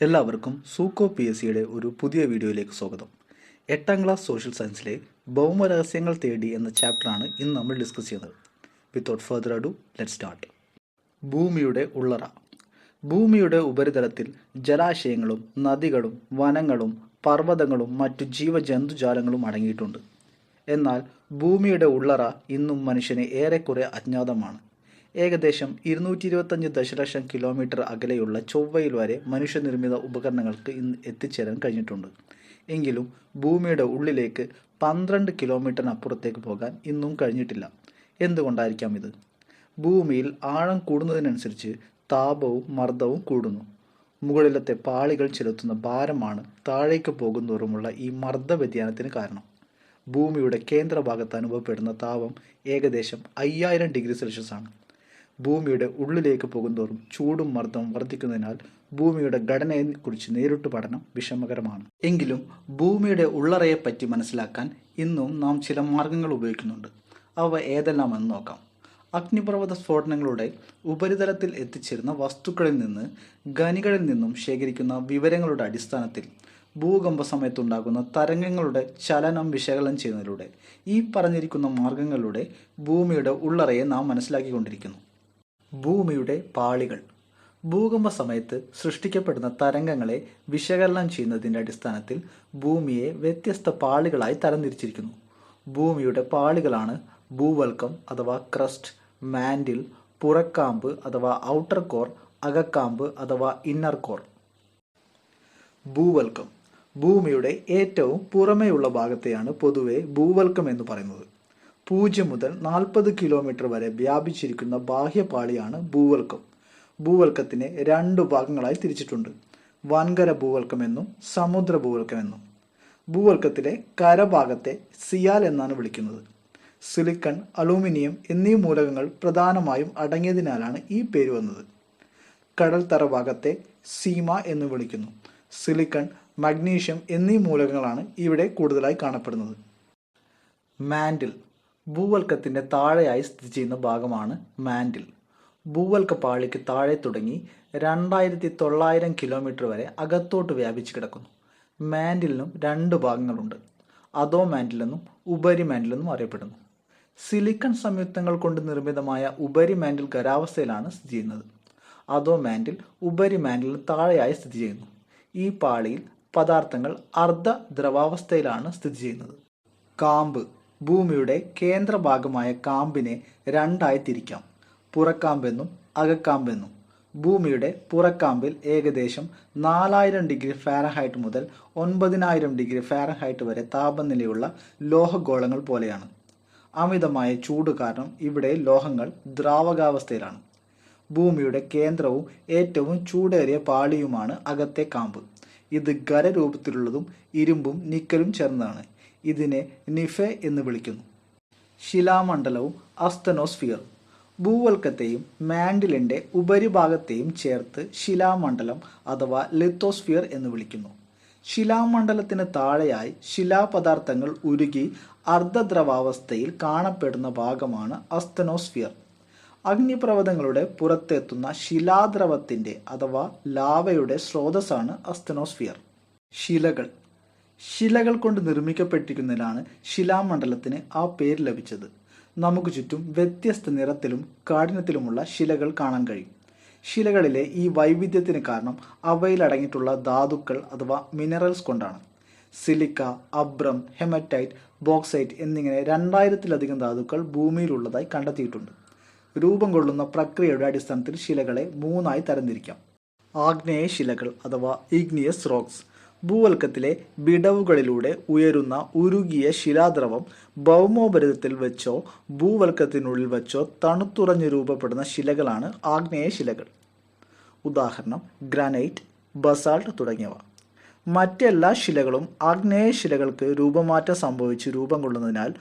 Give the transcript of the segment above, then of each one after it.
എല്ലാവർക്കും സൂക്കോ P S സിയുടെ ഒരു പുതിയ വീഡിയോയിലേക്ക് സ്വാഗതം. 8ാം ക്ലാസ് സോഷ്യൽ സയൻസിലെ ഭൗമരഹസ്യങ്ങൾ തേടി എന്ന ചാപ്റ്ററാണ് ഇന്ന് നമ്മൾ ഡിസ്കസ് ചെയ്യുന്നത്. Without further ado let start. ഭൂമിയുടെ ഉള്ളറ. ഭൂമിയുടെ ഉപരിതലത്തിൽ ജലാശയങ്ങളും നദികളും വനങ്ങളും പർവ്വതങ്ങളും മറ്റു ജീവജന്തുജാലങ്ങളും അടങ്ങിയിട്ടുണ്ട്. എന്നാൽ ഭൂമിയുടെ ഉള്ളറ ഇന്നും മനുഷ്യന് ഏറെക്കുറെ അജ്ഞാതമാണ്. ഏകദേശം 225 ദശലക്ഷം കിലോമീറ്റർ അകലെയുള്ള ചൊവ്വയിൽ വരെ മനുഷ്യനിർമ്മിത ഉപകരണങ്ങൾക്ക് ഇന്ന് എത്തിച്ചേരാൻ കഴിഞ്ഞിട്ടുണ്ട്. എങ്കിലും ഭൂമിയുടെ ഉള്ളിലേക്ക് 12 കിലോമീറ്ററിനപ്പുറത്തേക്ക് പോകാൻ ഇന്നും കഴിഞ്ഞിട്ടില്ല. എന്തുകൊണ്ടായിരിക്കാം ഇത്? ഭൂമിയിൽ ആഴം കൂടുന്നതിനനുസരിച്ച് താപവും മർദ്ദവും കൂടുന്നു. മുകളിലത്തെ പാളികൾ ചെലുത്തുന്ന ഭാരമാണ് താഴേക്ക് പോകുന്തോറുമുള്ള ഈ മർദ്ദ വ്യതിയാനത്തിന് കാരണം. ഭൂമിയുടെ കേന്ദ്രഭാഗത്ത് അനുഭവപ്പെടുന്ന താപം ഏകദേശം 5000 ഡിഗ്രി സെൽഷ്യസ് ആണ്. ഭൂമിയുടെ ഉള്ളിലേക്ക് പോകുന്തോറും ചൂടും മർദ്ദവും വർദ്ധിക്കുന്നതിനാൽ ഭൂമിയുടെ ഘടനയെക്കുറിച്ച് നേരിട്ട് പഠനം വിഷമകരമാണ്. എങ്കിലും ഭൂമിയുടെ ഉള്ളറയെപ്പറ്റി മനസ്സിലാക്കാൻ ഇന്നും നാം ചില മാർഗങ്ങൾ ഉപയോഗിക്കുന്നുണ്ട്. അവ ഏതെല്ലാമെന്ന് നോക്കാം. അഗ്നിപർവ്വത സ്ഫോടനങ്ങളുടെ ഉപരിതലത്തിൽ എത്തിച്ചേരുന്ന വസ്തുക്കളിൽ നിന്ന് ഖനികളിൽ നിന്നും ശേഖരിക്കുന്ന വിവരങ്ങളുടെ അടിസ്ഥാനത്തിൽ ഭൂകമ്പ സമയത്തുണ്ടാകുന്ന തരംഗങ്ങളുടെ ചലനം വിശകലനം ചെയ്യുന്നതിലൂടെ ഈ പറഞ്ഞിരിക്കുന്ന മാർഗങ്ങളിലൂടെ ഭൂമിയുടെ ഉള്ളറയെ നാം മനസ്സിലാക്കിക്കൊണ്ടിരിക്കുന്നു. ഭൂമിയുടെ പാളികൾ. ഭൂകമ്പ സമയത്ത് സൃഷ്ടിക്കപ്പെടുന്ന തരംഗങ്ങളെ വിശകലനം ചെയ്യുന്നതിൻ്റെ അടിസ്ഥാനത്തിൽ ഭൂമിയെ വ്യത്യസ്ത പാളികളായി തരംതിരിച്ചിരിക്കുന്നു. ഭൂമിയുടെ പാളികളാണ് ഭൂവൽക്കം അഥവാ ക്രസ്റ്റ്, മാൻഡിൽ, പുറക്കാമ്പ് അഥവാ ഔട്ടർ കോർ, അകക്കാമ്പ് അഥവാ ഇന്നർ കോർ. ഭൂവൽക്കം. ഭൂമിയുടെ ഏറ്റവും പുറമേയുള്ള ഭാഗത്തെയാണ് പൊതുവെ ഭൂവൽക്കം എന്ന് പറയുന്നത്. 0 മുതൽ 40 കിലോമീറ്റർ വരെ വ്യാപിച്ചിരിക്കുന്ന ബാഹ്യപാളിയാണ് ഭൂവൽക്കം. ഭൂവൽക്കത്തിനെ 2 ഭാഗങ്ങളായി തിരിച്ചിട്ടുണ്ട്. വൻകര ഭൂവൽക്കമെന്നും സമുദ്ര ഭൂവൽക്കമെന്നും. ഭൂവൽക്കത്തിലെ കരഭാഗത്തെ സിയാൽ എന്നാണ് വിളിക്കുന്നത്. സിലിക്കൺ, അലൂമിനിയം എന്നീ മൂലകങ്ങൾ പ്രധാനമായും അടങ്ങിയതിനാലാണ് ഈ പേര് വന്നത്. കടൽത്തറ ഭാഗത്തെ സീമ എന്ന് വിളിക്കുന്നു. സിലിക്കൺ, മഗ്നീഷ്യം എന്നീ മൂലകങ്ങളാണ് ഇവിടെ കൂടുതലായി കാണപ്പെടുന്നത്. മാൻഡിൽ. ഭൂവൽക്കത്തിൻ്റെ താഴെയായി സ്ഥിതി ചെയ്യുന്ന ഭാഗമാണ് മാൻഡിൽ. ഭൂവൽക്ക പാളിക്ക് താഴെ തുടങ്ങി 2900 കിലോമീറ്റർ വരെ അകത്തോട്ട് വ്യാപിച്ച് കിടക്കുന്നു. മാൻഡിലിനും 2 ഭാഗങ്ങളുണ്ട്. അധോ മാൻഡിൽ എന്നും ഉപരി മാൻഡിൽ എന്നും അറിയപ്പെടുന്നു. സിലിക്കൺ സംയുക്തങ്ങൾ കൊണ്ട് നിർമ്മിതമായ ഉപരി മാൻഡിൽ ഖരാവസ്ഥയിലാണ് സ്ഥിതി ചെയ്യുന്നത്. അധോ മാൻഡിൽ ഉപരി മാൻഡിലിന് താഴെയായി സ്ഥിതി ചെയ്യുന്നു. ഈ പാളിയിൽ പദാർത്ഥങ്ങൾ അർദ്ധ ദ്രവാവസ്ഥയിലാണ് സ്ഥിതി ചെയ്യുന്നത്. കാമ്പ്. ഭൂമിയുടെ കേന്ദ്രഭാഗമായ കാമ്പിനെ 2ആയി തിരിക്കാം. പുറക്കാമ്പെന്നും അകക്കാമ്പെന്നും. ഭൂമിയുടെ പുറക്കാമ്പിൽ ഏകദേശം 4000 ഡിഗ്രി ഫാരൻഹൈറ്റ് മുതൽ 9000 ഡിഗ്രി ഫാരൻഹൈറ്റ് വരെ താപനിലയുള്ള ലോഹഗോളങ്ങൾ പോലെയാണ്. അമിതമായ ചൂട് കാരണം ഇവിടെ ലോഹങ്ങൾ ദ്രാവകാവസ്ഥയിലാണ്. ഭൂമിയുടെ കേന്ദ്രവും ഏറ്റവും ചൂടേറിയ പാളിയുമാണ് അകത്തെ കാമ്പ്. ഇത് ഖരരൂപത്തിലുള്ളതും ഇരുമ്പും നിക്കലും ചേർന്നതാണ്. ഇതിനെ നിഫെ എന്ന് വിളിക്കുന്നു. ശിലാമണ്ഡലവും അസ്തനോസ്ഫിയർ. ഭൂവൽക്കത്തെയും മാൻഡിലിൻ്റെ ഉപരിഭാഗത്തെയും ചേർത്ത് ശിലാമണ്ഡലം അഥവാ ലിത്തോസ്ഫിയർ എന്ന് വിളിക്കുന്നു. ശിലാമണ്ഡലത്തിന് താഴെയായി ശിലാപദാർത്ഥങ്ങൾ ഉരുകി അർദ്ധദ്രവാവസ്ഥയിൽ കാണപ്പെടുന്ന ഭാഗമാണ് അസ്തനോസ്ഫിയർ. അഗ്നിപർവ്വതങ്ങളുടെ പുറത്തെത്തുന്ന ശിലാദ്രവത്തിൻ്റെ അഥവാ ലാവയുടെ സ്രോതസ്സാണ് അസ്തനോസ്ഫിയർ. ശിലകൾ. ശിലകൾ കൊണ്ട് നിർമ്മിക്കപ്പെട്ടിരിക്കുന്നതിനാണ് ശിലാമണ്ഡലത്തിന് ആ പേര് ലഭിച്ചത്. നമുക്ക് ചുറ്റും വ്യത്യസ്ത നിറത്തിലും കാഠിന്യത്തിലുമുള്ള ശിലകൾ കാണാൻ കഴിയും. ശിലകളിലെ ഈ വൈവിധ്യത്തിന് കാരണം അവയിൽ അടങ്ങിയിട്ടുള്ള ധാതുക്കൾ അഥവാ മിനറൽസ് കൊണ്ടാണ്. സിലിക്ക, അബ്രം, ഹെമറ്റൈറ്റ്, ബോക്സൈറ്റ് എന്നിങ്ങനെ 2000-ലധികം ധാതുക്കൾ ഭൂമിയിലുള്ളതായി കണ്ടെത്തിയിട്ടുണ്ട്. രൂപം കൊള്ളുന്ന പ്രക്രിയയുടെ അടിസ്ഥാനത്തിൽ ശിലകളെ 3ആയി തരംതിരിക്കാം. ആഗ്നേയ ശിലകൾ അഥവാ ഇഗ്നിയസ് റോക്സ്. ഭൂവൽക്കത്തിലെ വിടവുകളിലൂടെ ഉയരുന്ന ഉരുകിയ ശിലാദ്രവം ഭൗമോപരിതലത്തിൽ വെച്ചോ ഭൂവൽക്കത്തിനുള്ളിൽ വെച്ചോ തണുത്തുറഞ്ഞ് രൂപപ്പെടുന്ന ശിലകളാണ് ആഗ്നേയ ശിലകൾ. ഉദാഹരണം ഗ്രാനൈറ്റ്, ബസാൾട്ട് തുടങ്ങിയവ. മറ്റെല്ലാ ശിലകളും ആഗ്നേയ ശിലകൾക്ക് രൂപമാറ്റം സംഭവിച്ച് രൂപം കൊള്ളുന്നതിനാൽ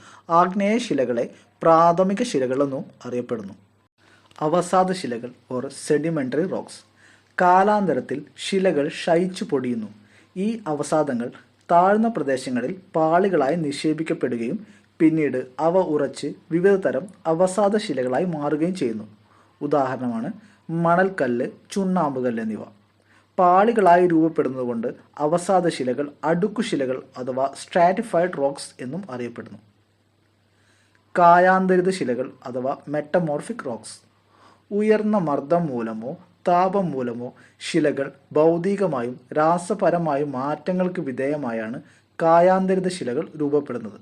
ആഗ്നേയ ശിലകളെ പ്രാഥമിക ശിലകൾ എന്നും അറിയപ്പെടുന്നു. അവസാദ ശിലകൾ ഓർ സെഡിമെൻ്ററി റോക്സ്. കാലാന്തരത്തിൽ ശിലകൾ ക്ഷയിച്ചു പൊടിയുന്നു. ഈ അവസാദങ്ങൾ താഴ്ന്ന പ്രദേശങ്ങളിൽ പാളികളായി നിക്ഷേപിക്കപ്പെടുകയും പിന്നീട് അവ ഉറച്ച് വിവിധ തരം അവസാദ ശിലകളായി മാറുകയും ചെയ്യുന്നു. ഉദാഹരണമാണ് മണൽക്കല്ല്, ചുണ്ണാമ്പുകല്ല് എന്നിവ. പാളികളായി രൂപപ്പെടുന്നതുകൊണ്ട് അവസാദ ശിലകൾ അടുക്കുശിലകൾ അഥവാ സ്ട്രാറ്റിഫൈഡ് റോക്സ് എന്നും അറിയപ്പെടുന്നു. കായാന്തരിത ശിലകൾ അഥവാ മെറ്റമോർഫിക് റോക്സ്. ഉയർന്ന മർദ്ദം മൂലമോ താപം മൂലമോ ശിലകൾ ഭൗതികമായും രാസപരമായും മാറ്റങ്ങൾക്ക് വിധേയമായാണ് കായാന്തരിത ശിലകൾ രൂപപ്പെടുന്നത്.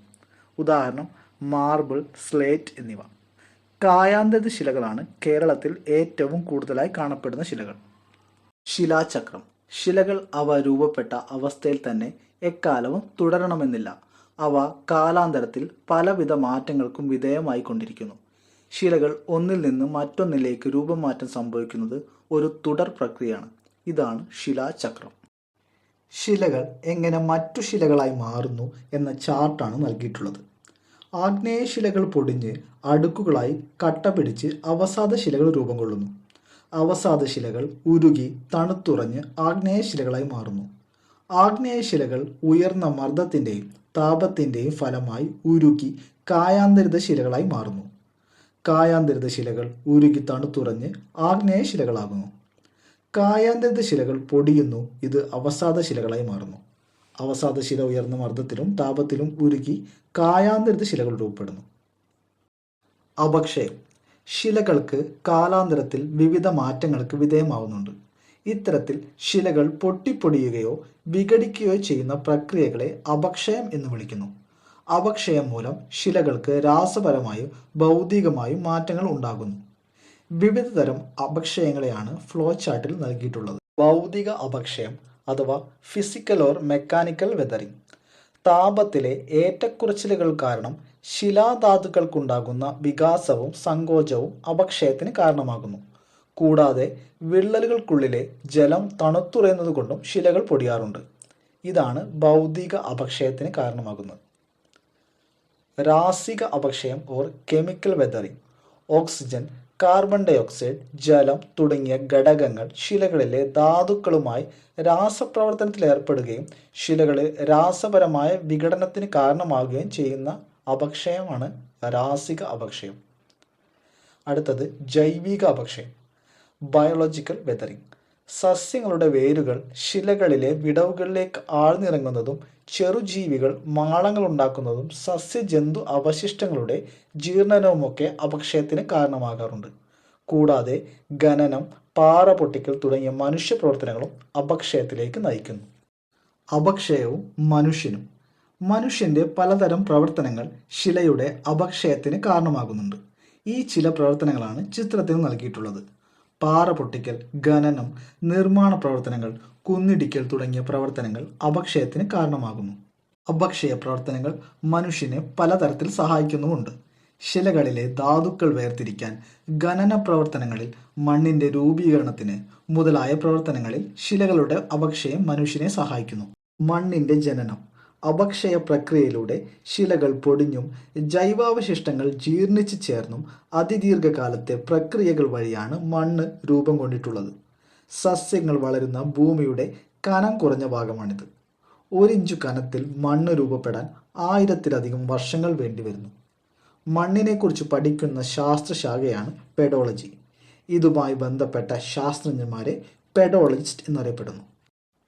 ഉദാഹരണം മാർബിൾ, സ്ലേറ്റ് എന്നിവ. കായാന്തരിത ശിലകളാണ് കേരളത്തിൽ ഏറ്റവും കൂടുതലായി കാണപ്പെടുന്ന ശിലകൾ. ശിലാചക്രം. ശിലകൾ അവ രൂപപ്പെട്ട അവസ്ഥയിൽ തന്നെ എക്കാലവും തുടരണമെന്നില്ല. അവ കാലാന്തരത്തിൽ പലവിധ മാറ്റങ്ങൾക്കും വിധേയമായിക്കൊണ്ടിരിക്കുന്നു. ശിലകൾ ഒന്നിൽ നിന്ന് മറ്റൊന്നിലേക്ക് രൂപമാറ്റം സംഭവിക്കുന്നത് ഒരു തുടർ പ്രക്രിയയാണ്. ഇതാണ് ശിലാചക്രം. ശിലകൾ എങ്ങനെ മറ്റു ശിലകളായി മാറുന്നു എന്ന ചാർട്ടാണ് നൽകിയിട്ടുള്ളത്. ആഗ്നേയ ശിലകൾ പൊടിഞ്ഞ് അടുക്കുകളായി കട്ട പിടിച്ച് അവസാദ ശിലകൾ രൂപം കൊള്ളുന്നു. അവസാദ ശിലകൾ ഉരുകി തണുത്തുറഞ്ഞ് ആഗ്നേയ ശിലകളായി മാറുന്നു. ആഗ്നേയ ശിലകൾ ഉയർന്ന മർദ്ദത്തിൻ്റെയും താപത്തിൻ്റെയും ഫലമായി ഉരുകി കായാന്തരിത ശിലകളായി മാറുന്നു. കായാന്തരിത ശിലകൾ ഉരുകി തണുത്തുറഞ്ഞ് ആഗ്നേയ ശിലകളാകുന്നു. കായാന്തരിത ശിലകൾ പൊടിയുന്നു. ഇത് അവസാദ ശിലകളായി മാറുന്നു. അവസാദ ശില ഉയർന്ന മർദ്ദത്തിലും താപത്തിലും ഉരുകി കായാന്തരിത ശിലകൾ രൂപപ്പെടുന്നു. അപക്ഷയം. ശിലകൾക്ക് കാലാന്തരത്തിൽ വിവിധ മാറ്റങ്ങൾക്ക് വിധേയമാവുന്നുണ്ട്. ഇത്തരത്തിൽ ശിലകൾ പൊട്ടിപ്പൊടിയുകയോ വിഘടിക്കുകയോ ചെയ്യുന്ന പ്രക്രിയകളെ അപക്ഷയം എന്ന് വിളിക്കുന്നു. അപക്ഷയം മൂലം ശിലകൾക്ക് രാസപരമായും ഭൗതികമായും മാറ്റങ്ങൾ ഉണ്ടാകുന്നു. വിവിധ തരം അപക്ഷയങ്ങളെയാണ് ഫ്ലോ ചാർട്ടിൽ നൽകിയിട്ടുള്ളത്. ഭൗതിക അപക്ഷയം അഥവാ ഫിസിക്കൽ ഓർ മെക്കാനിക്കൽ വെതറിംഗ്. താപത്തിലെ ഏറ്റക്കുറച്ചിലുകൾ കാരണം ശിലാധാതുക്കൾക്കുണ്ടാകുന്ന വികാസവും സങ്കോചവും അപക്ഷയത്തിന് കാരണമാകുന്നു. കൂടാതെ വിള്ളലുകൾക്കുള്ളിലെ ജലം തണുത്തുറയുന്നത് കൊണ്ടും ശിലകൾ പൊടിയാറുണ്ട്. ഇതാണ് ഭൗതിക അപക്ഷയത്തിന് കാരണമാകുന്നത്. രാസിക അപക്ഷയം or chemical weathering. Oxygen, carbon dioxide, ജലം തുടങ്ങിയ ഘടകങ്ങൾ ശിലകളിലെ ധാതുക്കളുമായി രാസപ്രവർത്തനത്തിൽ ഏർപ്പെടുകയും ശിലകളിൽ രാസപരമായ വിഘടനത്തിന് കാരണമാകുകയും ചെയ്യുന്ന അപക്ഷയമാണ് രാസിക അപക്ഷയം. അടുത്തത് ജൈവിക അപക്ഷയം, ബയോളജിക്കൽ വെതറിംഗ്. സസ്യങ്ങളുടെ വേരുകൾ ശിലകളിലെ വിടവുകളിലേക്ക് ആഴ്ന്നിറങ്ങുന്നതും ചെറുജീവികൾ മാളങ്ങൾ ഉണ്ടാക്കുന്നതും സസ്യജന്തു അവശിഷ്ടങ്ങളുടെ ജീർണനവുമൊക്കെ അപക്ഷയത്തിന് കാരണമാകാറുണ്ട്. കൂടാതെ ഖനനം, പാറ പൊട്ടിക്കൽ തുടങ്ങിയ മനുഷ്യ പ്രവർത്തനങ്ങളും അപക്ഷയത്തിലേക്ക് നയിക്കുന്നു. അപക്ഷയവും മനുഷ്യനും. മനുഷ്യൻ്റെ പലതരം പ്രവർത്തനങ്ങൾ ശിലയുടെ അപക്ഷയത്തിന് കാരണമാകുന്നുണ്ട്. ഈ ചില പ്രവർത്തനങ്ങളാണ് ചിത്രത്തിൽ നൽകിയിട്ടുള്ളത്. പാറ പൊട്ടിക്കൽ, ഖനനം, നിർമ്മാണ പ്രവർത്തനങ്ങൾ, കുന്നിടിക്കൽ തുടങ്ങിയ പ്രവർത്തനങ്ങൾ അപക്ഷയത്തിന് കാരണമാകുന്നു. അപക്ഷയ പ്രവർത്തനങ്ങൾ മനുഷ്യനെ പലതരത്തിൽ സഹായിക്കുന്നുമുണ്ട്. ശിലകളിലെ ധാതുക്കൾ വേർതിരിക്കാൻ, ഖനന പ്രവർത്തനങ്ങളിൽ, മണ്ണിൻ്റെ രൂപീകരണത്തിന് മുതലായ പ്രവർത്തനങ്ങളിൽ ശിലകളുടെ അപക്ഷയം മനുഷ്യനെ സഹായിക്കുന്നു. മണ്ണിൻ്റെ ജനനം. അപക്ഷയ പ്രക്രിയയിലൂടെ ശിലകൾ പൊടിഞ്ഞും ജൈവാവശിഷ്ടങ്ങൾ ജീർണിച്ച് ചേർന്നും അതിദീർഘകാലത്തെ പ്രക്രിയകൾ വഴിയാണ് മണ്ണ് രൂപം കൊണ്ടിട്ടുള്ളത്. സസ്യങ്ങൾ വളരുന്ന ഭൂമിയുടെ കനം കുറഞ്ഞ ഭാഗമാണിത്. 1 ഇഞ്ച് കനത്തിൽ മണ്ണ് രൂപപ്പെടാൻ 1000-ലധികം വർഷങ്ങൾ വേണ്ടിവരുന്നു. മണ്ണിനെക്കുറിച്ച് പഠിക്കുന്ന ശാസ്ത്രശാഖയാണ് പെഡോളജി. ഇതുമായി ബന്ധപ്പെട്ട ശാസ്ത്രജ്ഞന്മാരെ പെഡോളജിസ്റ്റ് എന്നറിയപ്പെടുന്നു.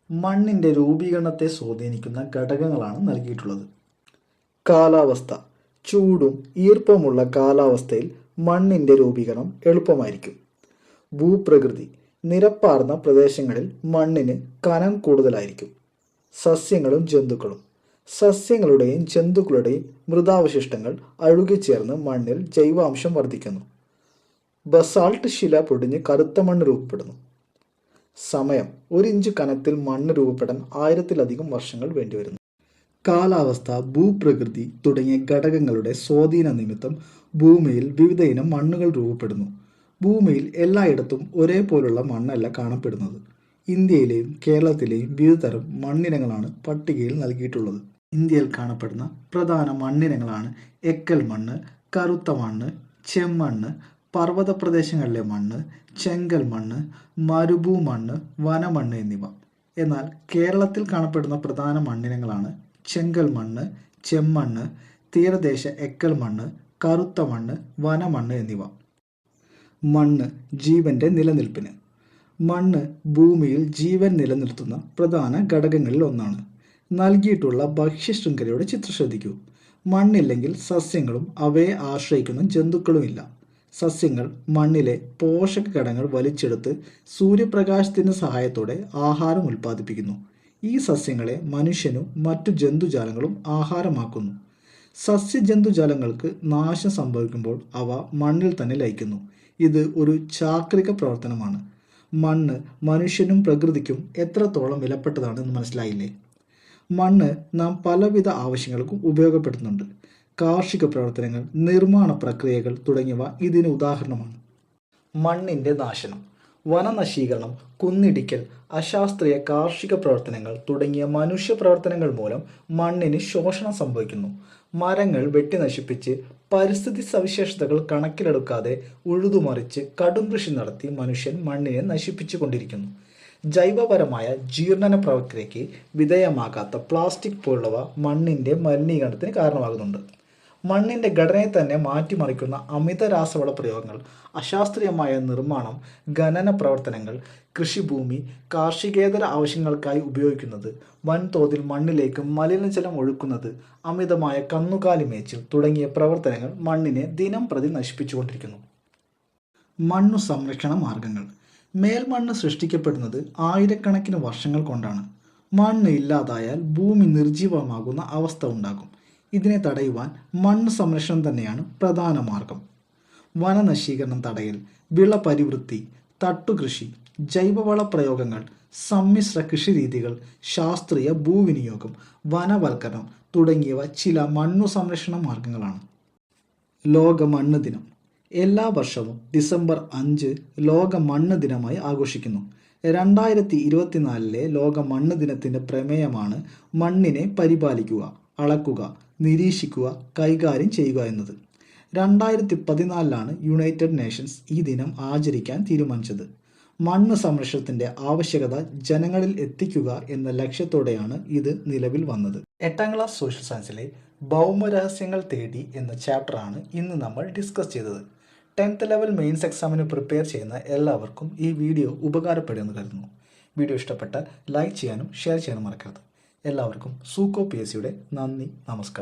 മണ്ണിൻ്റെ രൂപീകരണത്തെ സ്വാധീനിക്കുന്ന ഘടകങ്ങളാണ് നൽകിയിട്ടുള്ളത്. കാലാവസ്ഥ. ചൂടും ഈർപ്പമുള്ള കാലാവസ്ഥയിൽ മണ്ണിൻ്റെ രൂപീകരണം എളുപ്പമായിരിക്കും. ഭൂപ്രകൃതി. നിരപ്പാർന്ന പ്രദേശങ്ങളിൽ മണ്ണിന് കനം കൂടുതലായിരിക്കും. സസ്യങ്ങളും ജന്തുക്കളും. സസ്യങ്ങളുടെയും ജന്തുക്കളുടെയും മൃതാവശിഷ്ടങ്ങൾ അഴുകിച്ചേർന്ന് മണ്ണിൽ ജൈവാംശം വർദ്ധിക്കുന്നു. ബസാൾട്ട് ശില പൊടിഞ്ഞ് കറുത്ത മണ്ണ് രൂപപ്പെടുന്നു. സമയം. 1 ഇഞ്ച് കനത്തിൽ മണ്ണ് രൂപപ്പെടാൻ 1000-ലധികം വർഷങ്ങൾ വേണ്ടിവരുന്നു. കാലാവസ്ഥ, ഭൂപ്രകൃതി തുടങ്ങിയ ഘടകങ്ങളുടെ സ്വാധീന നിമിത്തം ഭൂമിയിൽ വിവിധ ഇനം മണ്ണുകൾ രൂപപ്പെടുന്നു. ഭൂമിയിൽ എല്ലായിടത്തും ഒരേപോലുള്ള മണ്ണല്ല കാണപ്പെടുന്നത്. ഇന്ത്യയിലെയും കേരളത്തിലെയും വിവിധതരം മണ്ണിനങ്ങളാണ് പട്ടികയിൽ നൽകിയിട്ടുള്ളത്. ഇന്ത്യയിൽ കാണപ്പെടുന്ന പ്രധാന മണ്ണിനങ്ങളാണ് എക്കൽ മണ്ണ്, കറുത്ത മണ്ണ്, ചെമ്മണ്ണ്, പർവ്വത പ്രദേശങ്ങളിലെ മണ്ണ്, ചെങ്കൽ മണ്ണ്, മരുഭൂമണ്ണ്, വനമണ്ണ് എന്നിവ. എന്നാൽ കേരളത്തിൽ കാണപ്പെടുന്ന പ്രധാന മണ്ണിനങ്ങളാണ് ചെങ്കൽ മണ്ണ്, ചെമ്മണ്ണ്, തീരദേശ എക്കൽ മണ്ണ്, കറുത്ത മണ്ണ്, വനമണ്ണ് എന്നിവ. മണ്ണ് ജീവന്റെ നിലനിൽപ്പിന്. മണ്ണ് ഭൂമിയിൽ ജീവൻ നിലനിർത്തുന്ന പ്രധാന ഘടകങ്ങളിൽ ഒന്നാണ്. നൽകിയിട്ടുള്ള ഭക്ഷ്യശൃംഖലയുടെ ചിത്രം ശ്രദ്ധിക്കൂ. മണ്ണില്ലെങ്കിൽ സസ്യങ്ങളും അവയെ ആശ്രയിക്കുന്ന ജന്തുക്കളുമില്ല. സസ്യങ്ങൾ മണ്ണിലെ പോഷക ഘടകങ്ങൾ വലിച്ചെടുത്ത് സൂര്യപ്രകാശത്തിൻ്റെ സഹായത്തോടെ ആഹാരം ഉൽപ്പാദിപ്പിക്കുന്നു. ഈ സസ്യങ്ങളെ മനുഷ്യനും മറ്റു ജന്തുജാലങ്ങളും ആഹാരമാക്കുന്നു. സസ്യജന്തുജാലങ്ങൾക്ക് നാശം സംഭവിക്കുമ്പോൾ അവ മണ്ണിൽ തന്നെ ലയിക്കുന്നു. ഇത് ഒരു ചാക്രിക പ്രവർത്തനമാണ്. മണ്ണ് മനുഷ്യനും പ്രകൃതിക്കും എത്രത്തോളം വിലപ്പെട്ടതാണെന്ന് മനസ്സിലായില്ലേ? മണ്ണ് നാം പലവിധ ആവശ്യങ്ങൾക്കും ഉപയോഗപ്പെടുത്തുന്നുണ്ട്. കാർഷിക പ്രവർത്തനങ്ങൾ, നിർമ്മാണ പ്രക്രിയകൾ തുടങ്ങിയവ ഇതിന് ഉദാഹരണമാണ്. മണ്ണിൻ്റെ നാശനം, വനനശീകരണം, കുന്നിടിക്കൽ, അശാസ്ത്രീയ കാർഷിക പ്രവർത്തനങ്ങൾ തുടങ്ങിയ മനുഷ്യ പ്രവർത്തനങ്ങൾ മൂലം മണ്ണിന് ശോഷണം സംഭവിക്കുന്നു. മരങ്ങൾ വെട്ടി നശിപ്പിച്ച് പരിസ്ഥിതി സവിശേഷതകൾ കണക്കിലെടുക്കാതെ ഉഴുതുമറിച്ച് കടും കൃഷി നടത്തി മനുഷ്യൻ മണ്ണിനെ നശിപ്പിച്ചു കൊണ്ടിരിക്കുന്നു. ജൈവപരമായ ജീർണന പ്രക്രിയയ്ക്ക് വിധേയമാകാത്ത പ്ലാസ്റ്റിക് പോലുള്ളവ മണ്ണിൻ്റെ മലിനീകരണത്തിന് കാരണമാകുന്നുണ്ട്. മണ്ണിൻ്റെ ഘടനയെ തന്നെ മാറ്റിമറിക്കുന്ന അമിത രാസവള പ്രയോഗങ്ങൾ, അശാസ്ത്രീയമായ നിർമ്മാണം, ഖനന പ്രവർത്തനങ്ങൾ, കൃഷിഭൂമി കാർഷികേതര ആവശ്യങ്ങൾക്കായി ഉപയോഗിക്കുന്നത്, വൻതോതിൽ മണ്ണിലേക്ക് മലിനജലം ഒഴുക്കുന്നത്, അമിതമായ കന്നുകാലി മേച്ചിൽ തുടങ്ങിയ പ്രവർത്തനങ്ങൾ മണ്ണിനെ ദിനം പ്രതി നശിപ്പിച്ചുകൊണ്ടിരിക്കുന്നു. മണ്ണു സംരക്ഷണ മാർഗങ്ങൾ. മേൽമണ്ണ് സൃഷ്ടിക്കപ്പെടുന്നത് ആയിരക്കണക്കിന് വർഷങ്ങൾ കൊണ്ടാണ്. മണ്ണ് ഇല്ലാതായാൽ ഭൂമി നിർജീവമാകുന്ന അവസ്ഥ ഉണ്ടാകും. ഇതിനെ തടയുവാൻ മണ്ണ് സംരക്ഷണം തന്നെയാണ് പ്രധാന മാർഗം. വനനശീകരണം തടയൽ, വിള പരിവൃത്തി, തട്ടുകൃഷി, ജൈവവള പ്രയോഗങ്ങൾ, സമ്മിശ്ര കൃഷിരീതികൾ, ശാസ്ത്രീയ ഭൂവിനിയോഗം, വനവൽക്കരണം തുടങ്ങിയവ ചില മണ്ണു സംരക്ഷണ മാർഗങ്ങളാണ്. ലോക മണ്ണ് ദിനം. എല്ലാ വർഷവും ഡിസംബർ 5 ലോക മണ്ണ് ദിനമായി ആഘോഷിക്കുന്നു. 2024 ലോക മണ്ണ് ദിനത്തിൻ്റെ പ്രമേയമാണ് മണ്ണിനെ പരിപാലിക്കുക, അളക്കുക, നിരീക്ഷിക്കുക, കൈകാര്യം ചെയ്യുക എന്നത്. 2014 യുണൈറ്റഡ് നേഷൻസ് ഈ ദിനം ആചരിക്കാൻ തീരുമാനിച്ചത്. മണ്ണ് സംരക്ഷണത്തിൻ്റെ ആവശ്യകത ജനങ്ങളിൽ എത്തിക്കുക എന്ന ലക്ഷ്യത്തോടെയാണ് ഇത് നിലവിൽ വന്നത്. 8ാം ക്ലാസ് സോഷ്യൽ സയൻസിലെ ഭൗമരഹസ്യങ്ങൾ തേടി എന്ന ചാപ്റ്ററാണ് ഇന്ന് നമ്മൾ ഡിസ്കസ് ചെയ്തത്. 10th ലെവൽ മെയിൻസ് എക്സാമിന് പ്രിപ്പയർ ചെയ്യുന്ന എല്ലാവർക്കും ഈ വീഡിയോ ഉപകാരപ്പെടുമെന്ന് കരുതുന്നു. വീഡിയോ ഇഷ്ടപ്പെട്ടാൽ ലൈക്ക് ചെയ്യാനും ഷെയർ ചെയ്യാനും മറക്കരുത്. എല്ലാവർക്കും സൂക്കോ PSCയുടെ നന്ദി, നമസ്കാരം.